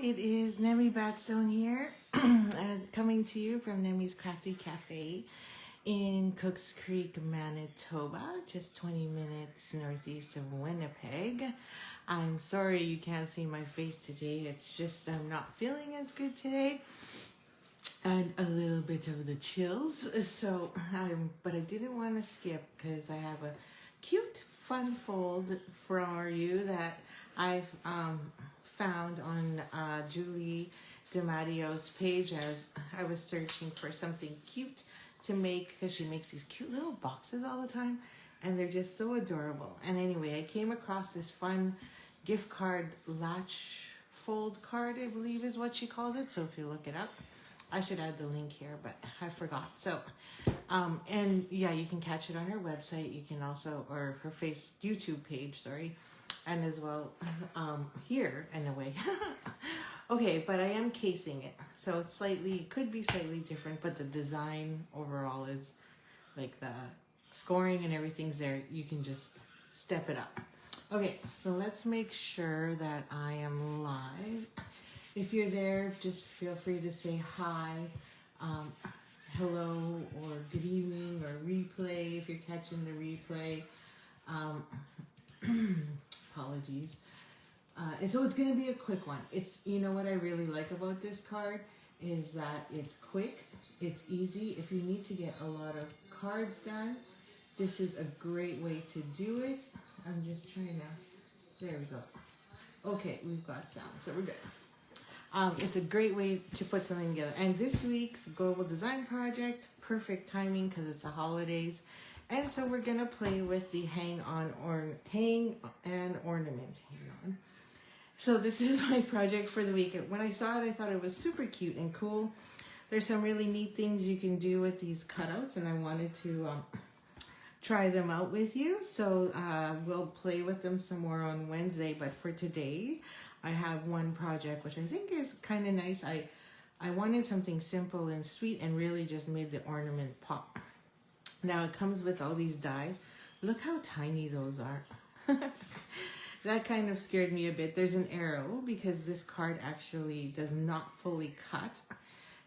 it is Nemi Batstone here, coming to you from Nemi's Crafty Cafe in Cooks Creek, Manitoba, just 20 minutes northeast of Winnipeg. I'm sorry you can't see my face today. It's just I'm not feeling as good today and a little bit of the chills. So but I didn't want to skip because I have a cute fun fold for you that I've found on Julie DiMatteo's page as I was searching for something cute to make, because she makes these cute little boxes all the time and they're just so adorable. And anyway, I came across this fun gift card latch fold card, I believe is what she calls it. So if you look it up, I should add the link here, but I forgot. So and yeah, you can catch it on her website. You can also, or her YouTube page, sorry, and as well here in a way. Okay, but I am casing it, so it's could be slightly different, but the design overall is like the scoring and everything's there. You can just step it up. Okay, so let's make sure that I am live. If you're there, just feel free to say hi, hello, or good evening, or replay if you're catching the replay. Apologies. And so it's going to be a quick one. It's, you know what I really like about this card is that it's quick, it's easy. If you need to get a lot of cards done, this is a great way to do it. I'm just trying to, there we go. Okay, we've got sound, so we're good. It's a great way to put something together. And this week's Global Design Project, perfect timing because it's the holidays. And so we're gonna play with the hang and ornament. Hang on. So this is my project for the week. When I saw it, I thought it was super cute and cool. There's some really neat things you can do with these cutouts, and I wanted to try them out with you. So we'll play with them some more on Wednesday. But for today, I have one project which I think is kind of nice. I wanted something simple and sweet and really just made the ornament pop. Now it comes with all these dies. Look how tiny those are. That kind of scared me a bit. There's an arrow because this card actually does not fully cut,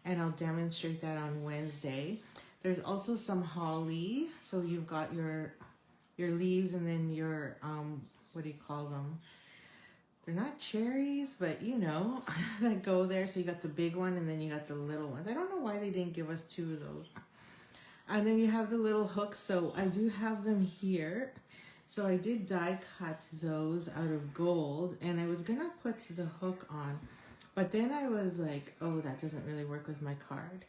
and I'll demonstrate that on Wednesday. There's also some holly. So you've got your leaves and then your, what do you call them? They're not cherries, but you know, that go there. So you got the big one and then you got the little ones. I don't know why they didn't give us two of those. And then you have the little hooks. So I do have them here. So I did die cut those out of gold and I was gonna put the hook on, but then I was like, oh, that doesn't really work with my card.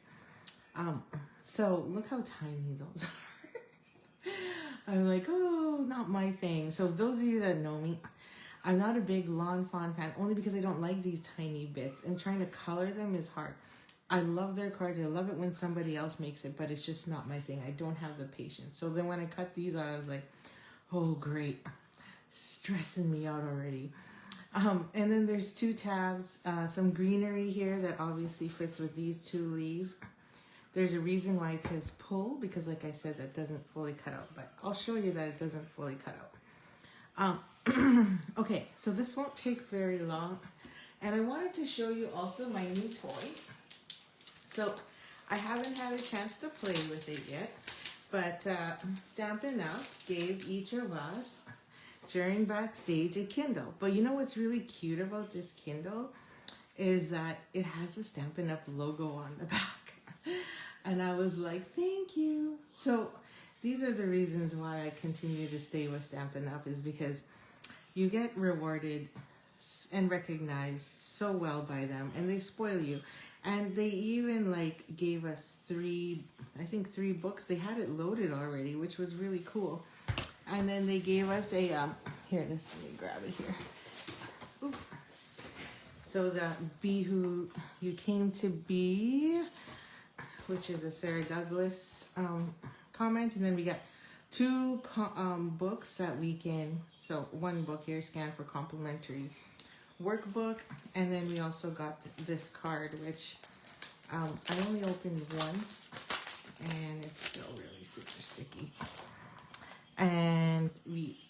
So look how tiny those are. I'm like, oh, not my thing. So those of you that know me, I'm not a big lawn fawn fan, only because I don't like these tiny bits, and trying to color them is hard. I love their cards. I love it when somebody else makes it, but it's just not my thing. I don't have the patience. So then when I cut these out, I was like, oh, great. Stressing me out already. And then there's two tabs, some greenery here that obviously fits with these two leaves. There's a reason why it says pull, because like I said, that doesn't fully cut out, but I'll show you that it doesn't fully cut out. Okay, so this won't take very long. And I wanted to show you also my new toy. So I haven't had a chance to play with it yet, but Stampin' Up gave each of us during backstage a Kindle. But you know what's really cute about this Kindle is that it has the Stampin' Up logo on the back. And I was like, thank you. So these are the reasons why I continue to stay with Stampin' Up, is because you get rewarded and recognized so well by them, and they spoil you. And they even like gave us three books. They had it loaded already, which was really cool. And then they gave us a, here, let me grab it here. Oops. So the Be Who You Came to Be, which is a Sarah Douglas comment. And then we got two books that we can, so one book here, scan for complimentary workbook. And then we also got this card, which I only opened once, and it's still really super sticky. And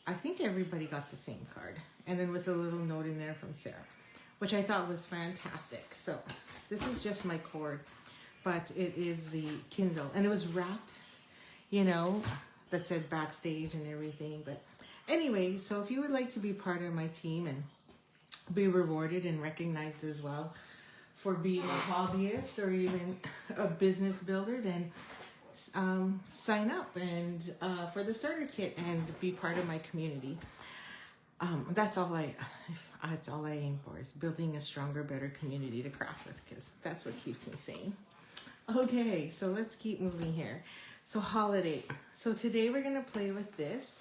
I think everybody got the same card. And then with a little note in there from Sarah. which I thought was fantastic. So this is just my cord, but it is the Kindle, and it was wrapped, you know, that said backstage and everything. But anyway, so if you would like to be part of my team and be rewarded and recognized as well for being a hobbyist or even a business builder, then sign up and for the starter kit and be part of my community. That's all I aim for, is building a stronger, better community to craft with, because that's what keeps me sane. Okay, so let's keep moving here. So holiday. So today we're gonna play with this,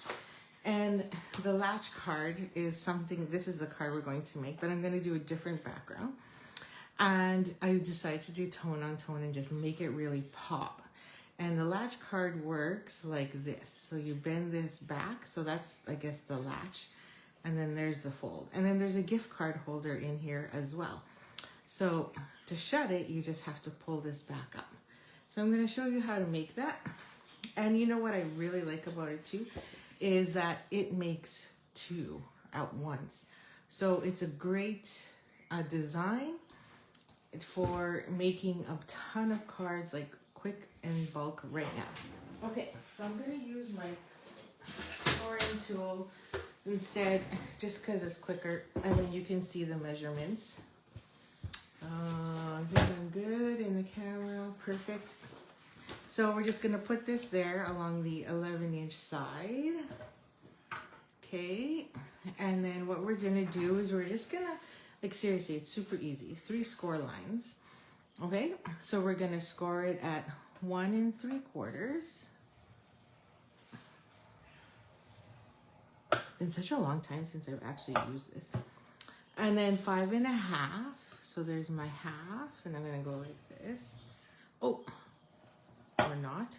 and the latch card is something. This is a card we're going to make, but I'm gonna do a different background. And I decided to do tone on tone and just make it really pop. And the latch card works like this. So you bend this back. So that's, I guess, the latch. And then there's the fold. And then there's a gift card holder in here as well. So to shut it, you just have to pull this back up. So I'm going to show you how to make that. And you know what I really like about it too, is that it makes two at once. So it's a great design for making a ton of cards, like quick and bulk right now. Okay, so I'm going to use my scoring tool instead, just because it's quicker, and then you can see the measurements. I think I'm good in the camera. Perfect. So we're just going to put this there along the 11-inch side. Okay, and then what we're going to do is we're just going to, like, seriously, it's super easy. 3 score lines. Okay, so we're going to score it at 1 3/4. It's been such a long time since I've actually used this. And then 5 1/2. So there's my half, and I'm going to go like this. Oh, or not.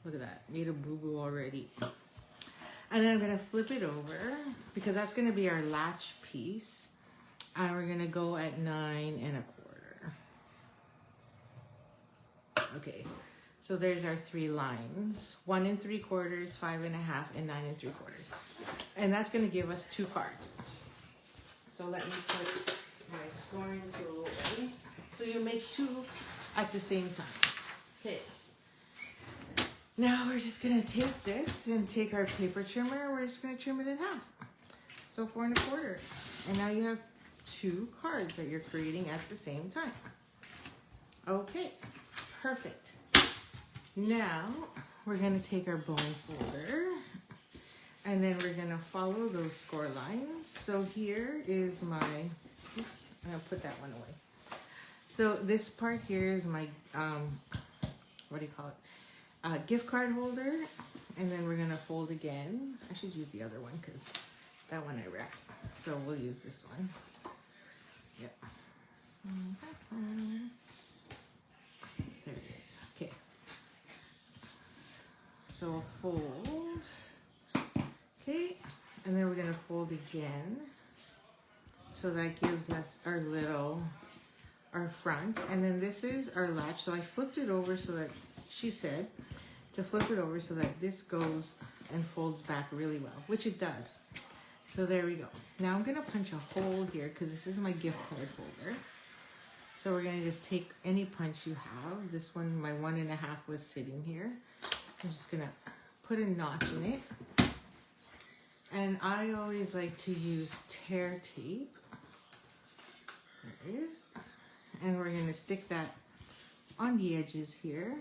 Look at that. Made a boo-boo already. And then I'm going to flip it over, because that's going to be our latch piece. And we're going to go at 9 1/4. Okay, so there's our 3 lines. 1 3/4, 5 1/2, and 9 3/4. And that's going to give us 2 cards. So let me put my scoring tool away. So you make 2 at the same time. Okay. Now we're just going to take this and take our paper trimmer, and we're just going to trim it in half. So 4 1/4. And now you have 2 cards that you're creating at the same time. Okay, perfect. Now we're going to take our bone folder, and then we're going to follow those score lines. So here is my, oops, I'm going to put that one away. So this part here is my, what do you call it? Gift card holder. And then we're going to fold again. I should use the other one because that one I wrapped. So we'll use this one. Yep. There it is. Okay. So fold. Okay. And then we're going to fold again. So that gives us our front. And then this is our latch. So I flipped it over so that, she said, to flip it over so that this goes and folds back really well, which it does. So there we go. Now I'm going to punch a hole here because this is my gift card holder. So we're going to just take any punch you have. This one, my 1 1/2 was sitting here. I'm just going to put a notch in it. And I always like to use tear tape. There it is. And we're going to stick that on the edges here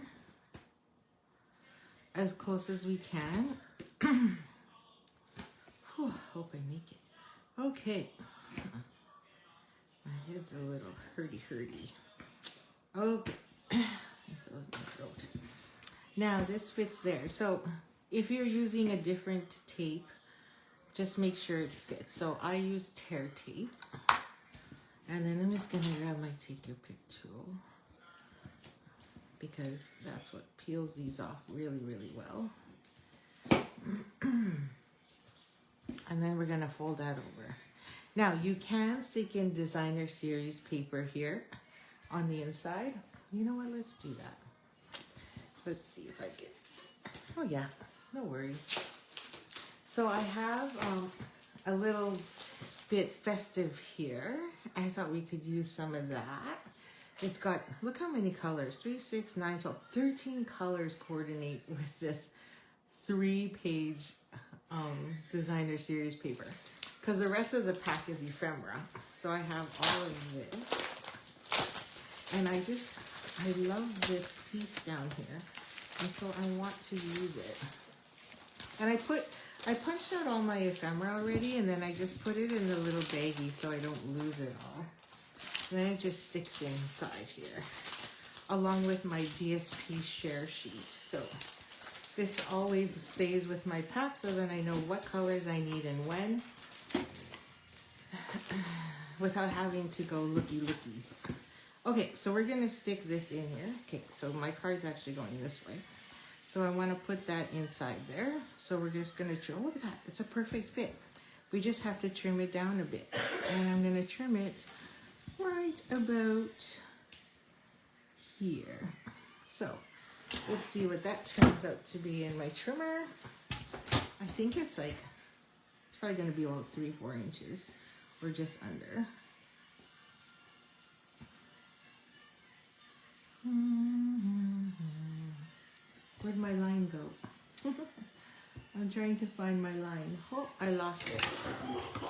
as close as we can. Whew, hope I make it. Okay. My head's a little hurty. Okay. That's my throat. Now this fits there. So if you're using a different tape, just make sure it fits. So I use tear tape. And then I'm just going to grab my take your pick tool, because that's what peels these off really, really well. And then we're going to fold that over. Now you can stick in designer series paper here on the inside. You know what? Let's do that. Let's see if I can. Oh yeah, no worries. So I have a little bit festive here. I thought we could use some of that. It's got, look how many colors, 3, 6, 9, 12, 13 colors coordinate with this 3-page designer series paper. Because the rest of the pack is ephemera. So I have all of this. And I love this piece down here. And so I want to use it. And I punched out all my ephemera already, and then I just put it in the little baggie so I don't lose it all. And then it just sticks inside here, along with my DSP share sheet. So this always stays with my pack so then I know what colors I need and when, without having to go lookies. Okay, so we're gonna stick this in here. Okay, so my card's actually going this way. So I wanna put that inside there. So we're just gonna trim, look at that, it's a perfect fit. We just have to trim it down a bit. And I'm gonna trim it right about here. So let's see what that turns out to be in my trimmer. I think it's probably gonna be about 3-4 inches or just under. Where'd my line go? I'm trying to find my line. Oh, I lost it.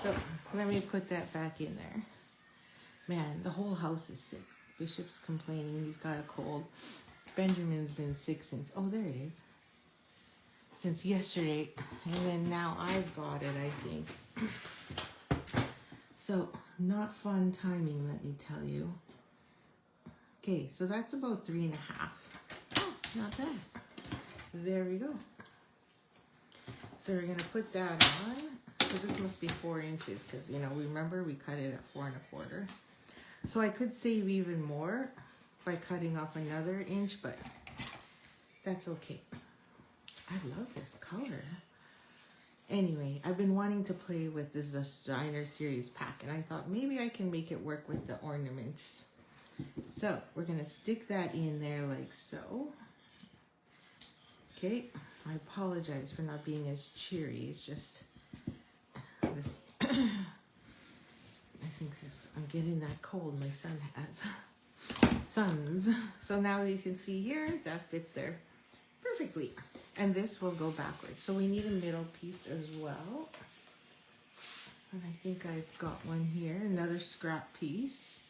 So let me put that back in there. Man, the whole house is sick. Bishop's complaining he's got a cold. Benjamin's been sick since, oh, there it is. Since yesterday. And then now I've got it, I think. So, not fun timing, let me tell you. Okay, so that's about 3.5. Oh, not bad. There we go. So we're gonna put that on. So this must be 4 inches because, you know, remember we cut it at 4 1/4. So I could save even more by cutting off another inch, but that's okay. I love this color. Anyway, I've been wanting to play with this designer series pack, and I thought maybe I can make it work with the ornaments. So we're gonna stick that in there like so. Okay, I apologize for not being as cheery. It's just this. I think this, I'm getting that cold my son has. Sons. So now you can see here, that fits there perfectly. And this will go backwards. So we need a middle piece as well. And I think I've got one here, another scrap piece.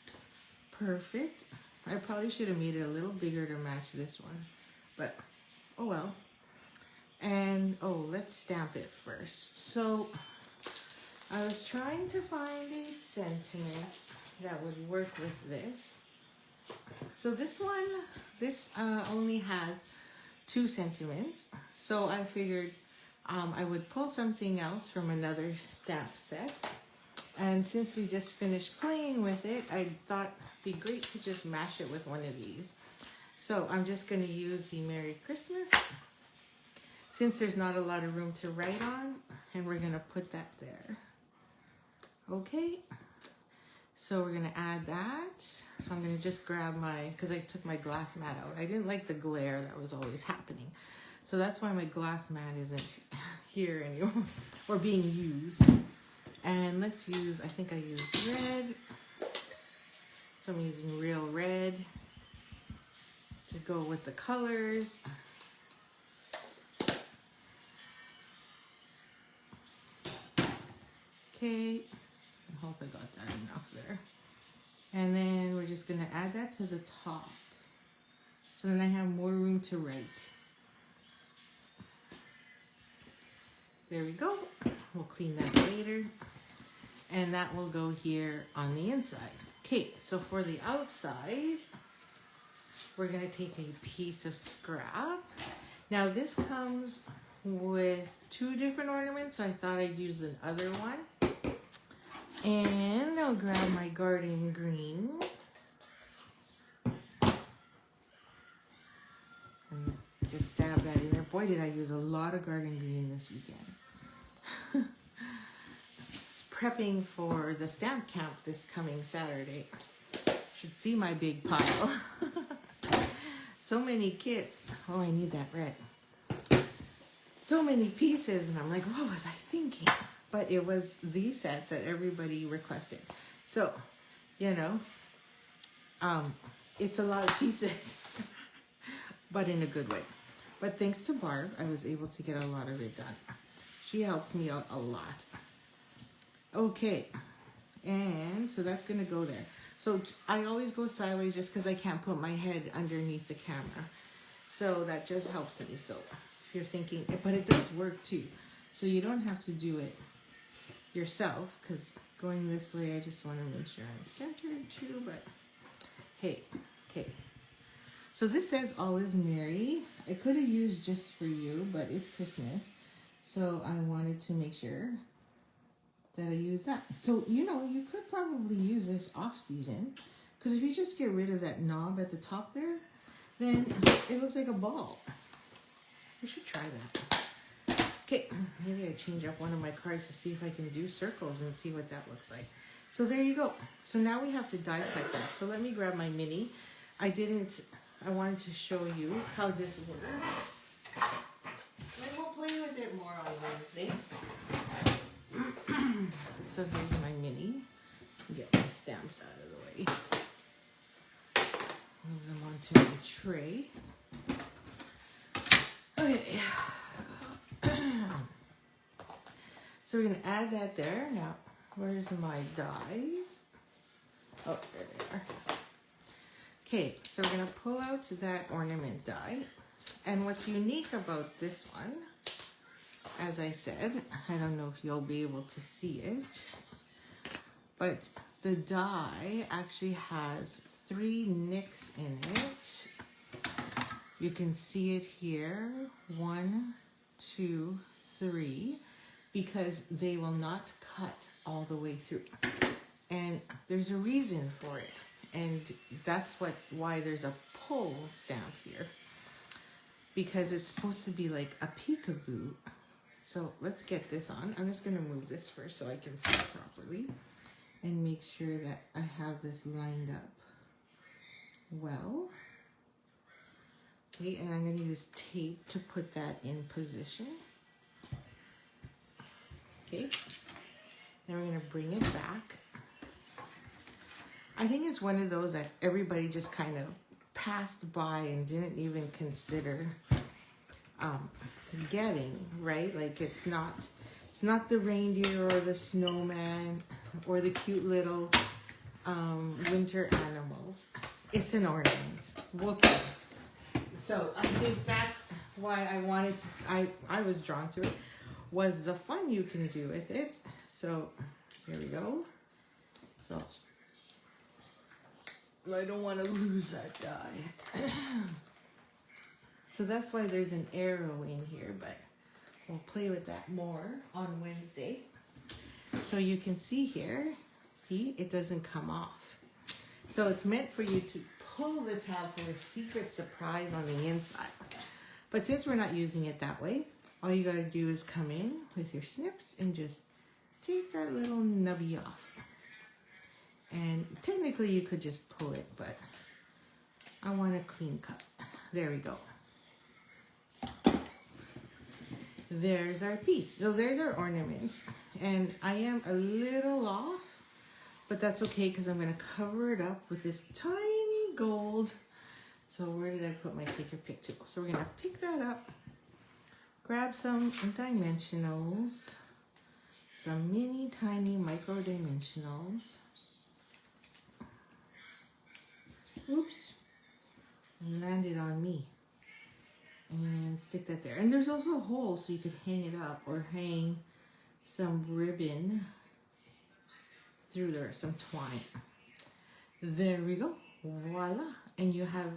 Perfect. I probably should have made it a little bigger to match this one, but oh well. And oh, let's stamp it first. So I was trying to find a sentiment that would work with this. So this one, only has 2 sentiments. So I figured I would pull something else from another stamp set. And since we just finished playing with it, I thought it'd be great to just mash it with one of these. So I'm just going to use the Merry Christmas, since there's not a lot of room to write on, and we're going to put that there. Okay, so we're going to add that. So I'm going to just grab because I took my glass mat out. I didn't like the glare that was always happening. So that's why my glass mat isn't here anymore, or being used. And let's use, I think I used red. So I'm using real red to go with the colors. Okay, I hope I got that enough there. And then we're just gonna add that to the top. So then I have more room to write. There we go. We'll clean that later. And that will go here on the inside. Okay, so for the outside, we're gonna take a piece of scrap. Now this comes with 2 different ornaments, so I thought I'd use the other one. And I'll grab my garden green. And just dab that in there. Boy, did I use a lot of garden green this weekend. Prepping for the stamp camp this coming Saturday. Should see my big pile. So many kits. Oh, I need that red. So many pieces, and I'm like, what was I thinking? but it was the set that everybody requested. So, you know, it's a lot of pieces, but in a good way. But thanks to Barb, I was able to get a lot of it done. She helps me out a lot. Okay, and so that's gonna go there. So I always go sideways just because I can't put my head underneath the camera. So that just helps me. So if you're thinking, but it does work too. So you don't have to do it yourself, because going this way, I just want to make sure I'm centered too, but hey, okay. So this says all is merry. I could have used just for you, but it's Christmas. So I wanted to make sure that I use that. So, you know, you could probably use this off season, because if you just get rid of that knob at the top there, then it looks like a ball. We should try that. Okay, maybe I change up one of my cards to see if I can do circles and see what that looks like. So there you go. So now we have to die cut that. So let me grab my mini. I wanted to show you how this works. And we'll play with it more on Wednesday. So here's my mini. Get my stamps out of the way. Move them onto my tray. Okay. So we're going to add that there. Now, where's my dies? Oh, there they are. Okay, so we're going to pull out that ornament die. And what's unique about this one, as I said, I don't know if you'll be able to see it, but the die actually has 3 nicks in it. You can see it here, 1, 2, 3, because they will not cut all the way through. And there's a reason for it. And that's why there's a pull stamp here, because it's supposed to be like a peekaboo. So let's get this on. I'm just going to move this first so I can see it properly and make sure that I have this lined up well. Okay, and I'm going to use tape to put that in position. Okay, then we're going to bring it back. I think it's one of those that everybody just kind of passed by and didn't even consider getting, right? Like it's not the reindeer or the snowman or the cute little winter animals. It's an ornament. Whoopee. So I think that's why I wanted to, I was drawn to it, was the fun you can do with it. So here we go. So I don't want to lose that die. So that's why there's an arrow in here, but we'll play with that more on Wednesday. So you can see here, see, it doesn't come off. So it's meant for you to pull the tab for a secret surprise on the inside. But since we're not using it that way, all you gotta do is come in with your snips and just take that little nubby off. And technically you could just pull it, but I want a clean cut. There we go. There's our piece. So there's our ornament. And I am a little off, but that's okay because I'm going to cover it up with this tiny gold. So where did I put my take your pick tool? So we're going to pick that up, grab some dimensionals, some mini tiny micro dimensionals. Oops, landed on me. And stick that there. And there's also a hole so you could hang it up or hang some ribbon through there, some twine. There we go. Voila. And you have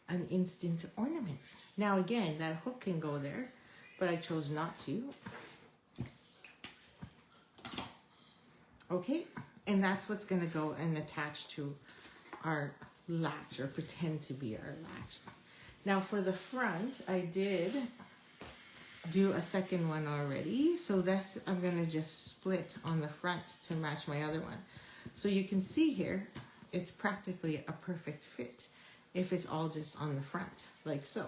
an instant ornament. Now again, that hook can go there, but I chose not to. Okay, and that's what's going to go and attach to our latch, or pretend to be our latch. Now for the front, I did do a second one already. So that's, I'm gonna just split on the front to match my other one. So you can see here, it's practically a perfect fit if it's all just on the front, like so.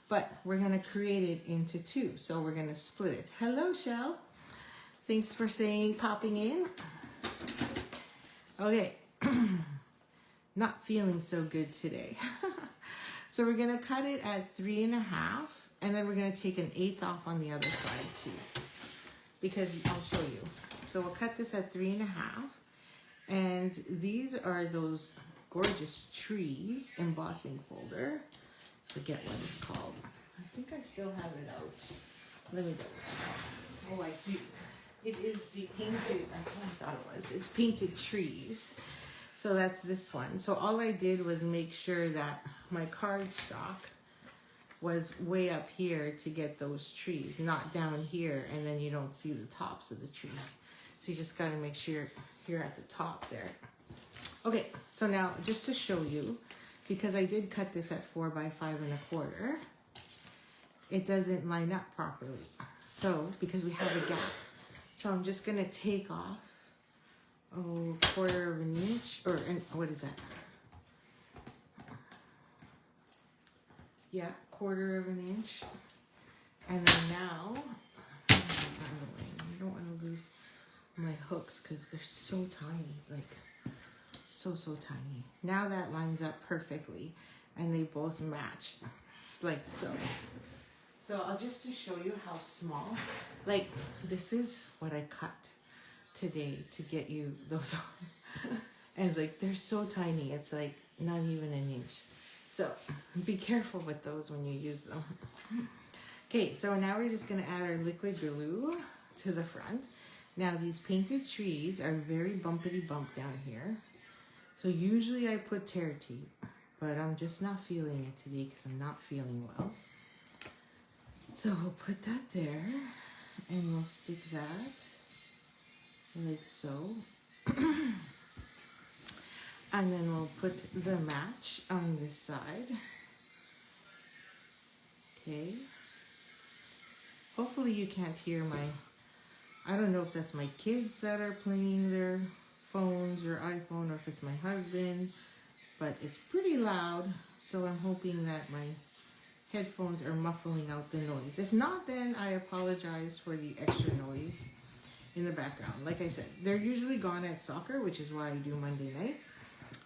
But we're gonna create it into 2. So we're gonna split it. Hello, Shell. Thanks for popping in. Okay, not feeling so good today. So we're gonna cut it at 3.5, and then we're gonna take 1/8 off on the other side too, because I'll show you. So we'll cut this at 3.5, and these are those gorgeous trees embossing folder. Forget what it's called. I think I still have it out. Let me double check. Oh, I do. It is the painted, that's what I thought it was. It's painted trees. So that's this one. So all I did was make sure that my cardstock was way up here to get those trees, not down here, and then you don't see the tops of the trees. So you just gotta make sure you're at the top there. Okay, so now just to show you, because I did cut this at 4 by 5.25, it doesn't line up properly. So, because we have a gap. So I'm just gonna take off, 1/4 of an inch, or what is that? Yeah, 1/4 of an inch. And then now, I don't want to lose my hooks because they're so tiny, like so tiny. Now that lines up perfectly, and they both match, like so. So I'll just to show you how small, like this is what I cut today to get you those on. And it's like, they're so tiny. It's like not even an inch. So be careful with those when you use them. Okay, so now we're just gonna add our liquid glue to the front. Now these painted trees are very bumpity bump down here. So usually I put tear tape, but I'm just not feeling it today because I'm not feeling well. So we'll put that there, and we'll stick that like so. And then we'll put the match on this side. Okay. Hopefully you can't hear I don't know if that's my kids that are playing their phones or iPhone, or if it's my husband, but it's pretty loud. So I'm hoping that my headphones are muffling out the noise. If not, then I apologize for the extra noise in the background. Like I said, they're usually gone at soccer, which is why I do Monday nights.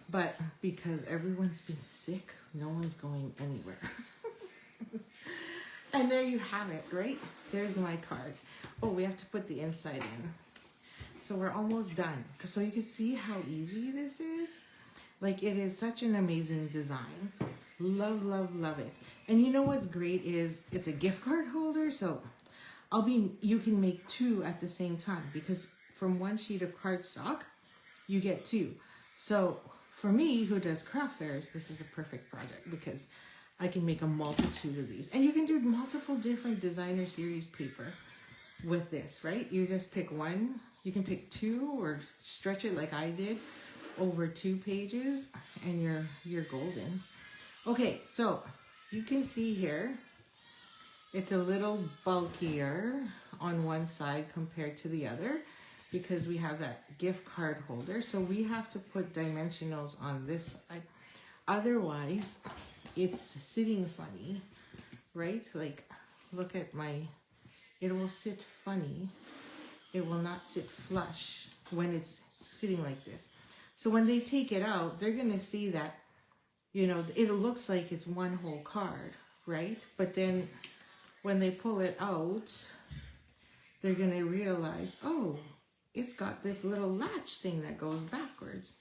But because everyone's been sick, no one's going anywhere. And there you have it, right? There's my card. Oh, we have to put the inside in. So we're almost done. So you can see how easy this is. Like, it is such an amazing design. Love, love, love it. And you know what's great is it's a gift card holder. So you can make 2 at the same time, because from one sheet of cardstock, you get 2. So for me, who does craft fairs, this is a perfect project because I can make a multitude of these. And you can do multiple different designer series paper with this, right? You just pick one. You can pick 2 or stretch it like I did over 2 pages, and you're golden. Okay, so you can see here, it's a little bulkier on one side compared to the other because we have that gift card holder. So we have to put dimensionals on this side. Otherwise, it's sitting funny, right? Like, look at it will sit funny. It will not sit flush when it's sitting like this. So when they take it out, they're going to see that, you know, it looks like it's one whole card, right? But then when they pull it out, they're going to realize, oh, it's got this little latch thing that goes backwards.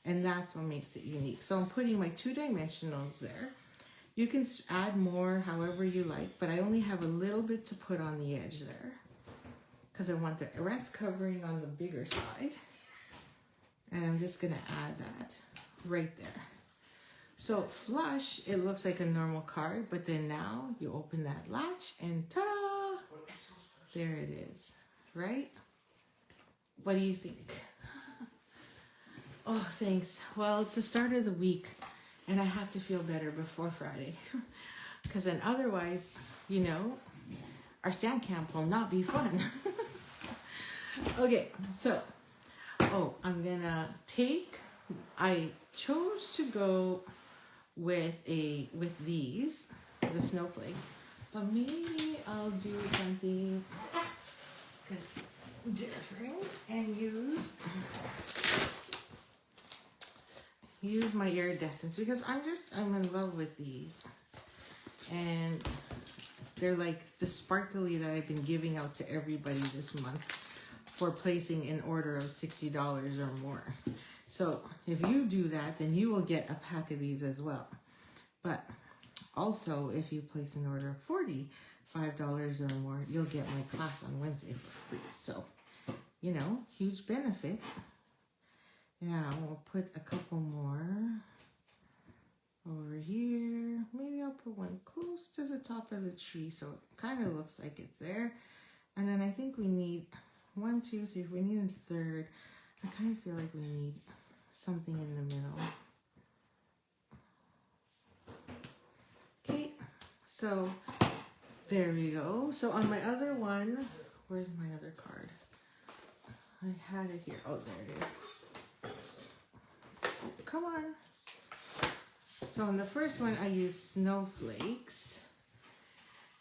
And that's what makes it unique. So I'm putting my 2 dimensionals there. You can add more however you like, but I only have a little bit to put on the edge there because I want the rest covering on the bigger side. And I'm just gonna add that right there. So flush, it looks like a normal card, but then now you open that latch and ta-da! There it is, right? What do you think? Oh, thanks. Well, it's the start of the week, and I have to feel better before Friday. Because then otherwise, you know, our stamp camp will not be fun. Okay, so, I'm gonna I chose to go with these, the snowflakes, but maybe I'll do something, different and use my iridescents because I'm in love with these, and they're like the sparkly that I've been giving out to everybody this month for placing an order of $60 or more. So if you do that, then you will get a pack of these as well. But also, if you place an order of $45 or more, you'll get my class on Wednesday for free. So, you know, huge benefits. Now we'll put a couple more over here. Maybe I'll put one close to the top of the tree so it kind of looks like it's there. And then I think we need 1, 2, 3. If we need a third, I kind of feel like we need something in the middle. Okay, so there we go. So on my other one, where's my other card? I had it here. Oh, there it is. Come on. So on the first one, I used snowflakes.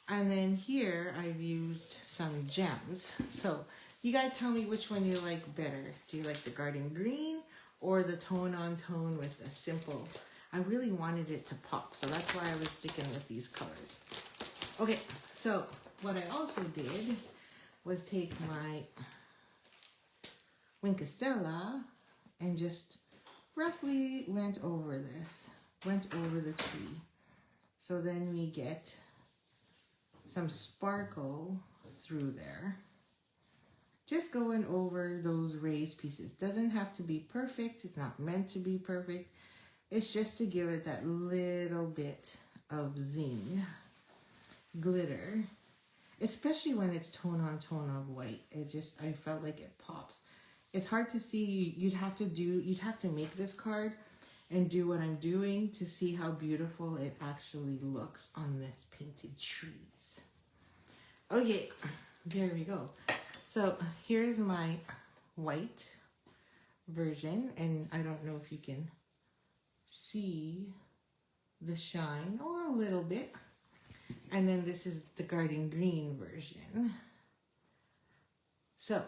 And then here, I've used some gems. So you guys tell me which one you like better. Do you like the garden green or the tone-on-tone with the simple? I really wanted it to pop, so that's why I was sticking with these colors. Okay, so what I also did was take my Winkostella and just roughly went over the tree. So then we get some sparkle through there. Just going over those raised pieces. Doesn't have to be perfect. It's not meant to be perfect. It's just to give it that little bit of zing, glitter, especially when it's tone on tone of white. I felt like it pops. It's hard to see. You'd have to make this card and do what I'm doing to see how beautiful it actually looks on this painted trees. Okay, there we go. So here's my white version, and I don't know if you can see the shine or a little bit. And then this is the garden green version. So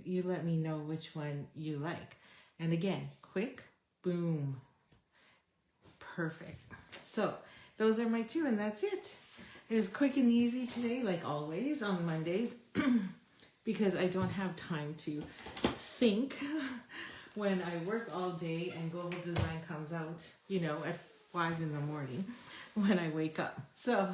you let me know which one you like. And again, quick, boom, perfect. So those are my two, and that's it. It was quick and easy today, like always on Mondays, because I don't have time to think when I work all day and Global Design comes out, you know, at 5 in the morning when I wake up. So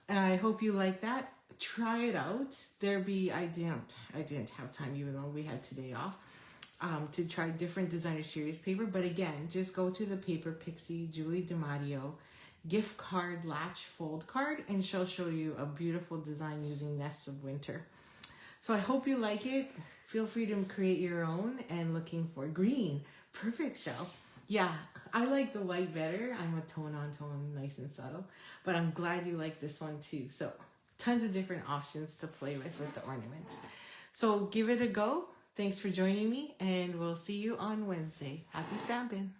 I hope you like that. Try it out. I didn't have time, even though we had today off, to try different designer series paper. But again, just go to the Paper Pixie Julie DiMatteo gift card latch fold card, and she'll show you a beautiful design using Nests of Winter. So I hope you like it. Feel free to create your own, and looking for green. Perfect, Shell. Yeah, I like the white better. I'm a tone on tone, nice and subtle, but I'm glad you like this one too. So tons of different options to play with the ornaments. So give it a go. Thanks for joining me, and we'll see you on Wednesday. Happy stamping.